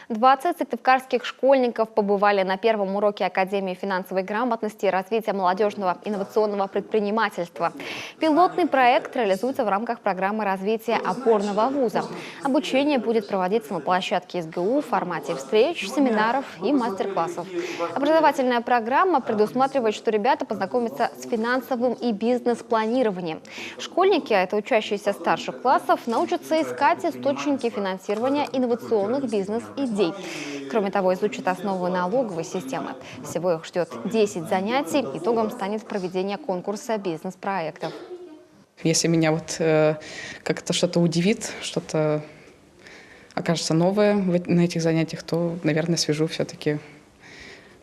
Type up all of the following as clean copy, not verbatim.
20 сыктывкарских школьников побывали на первом уроке Академии финансовой грамотности и развития молодежного инновационного предпринимательства. Пилотный проект реализуется в рамках программы развития опорного вуза. Обучение будет проводиться на площадке СГУ в формате встреч, семинаров и мастер-классов. Образовательная программа предусматривает, что ребята познакомятся с финансовым и бизнес-планированием. Школьники, а это учащиеся старших классов, научатся искать источники финансирования инновационных бизнес-идей. Кроме того, изучат основы налоговой системы. Всего их ждет 10 занятий. Итогом станет проведение конкурса бизнес-проектов. Если меня как-то что-то удивит, что-то окажется новое на этих занятиях, то, наверное, свяжу все-таки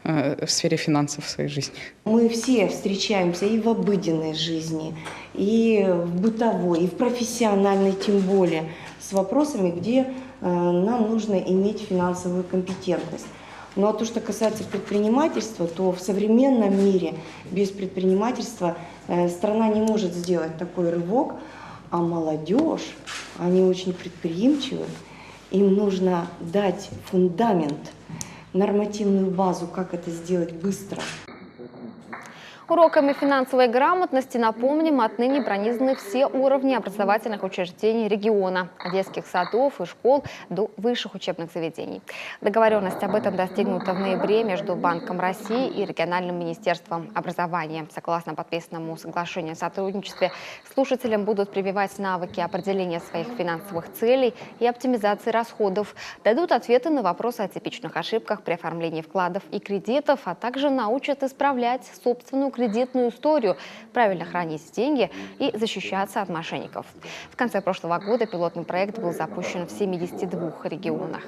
в сфере финансов в своей жизни. Мы все встречаемся и в обыденной жизни, и в бытовой, и в профессиональной тем более, с вопросами, где нам нужно иметь финансовую компетентность. Ну а то, что касается предпринимательства, то в современном мире без предпринимательства страна не может сделать такой рывок, а молодежь, они очень предприимчивы, им нужно дать фундамент, нормативную базу, как это сделать быстро. Уроками финансовой грамотности, напомним, отныне пронизаны все уровни образовательных учреждений региона, от детских садов и школ до высших учебных заведений. Договоренность об этом достигнута в ноябре между Банком России и региональным министерством образования. Согласно подписанному соглашению о сотрудничестве, слушателям будут прививать навыки определения своих финансовых целей и оптимизации расходов, дадут ответы на вопросы о типичных ошибках при оформлении вкладов и кредитов, а также научат исправлять собственную кредитную историю, правильно хранить деньги и защищаться от мошенников. В конце прошлого года пилотный проект был запущен в 72 регионах.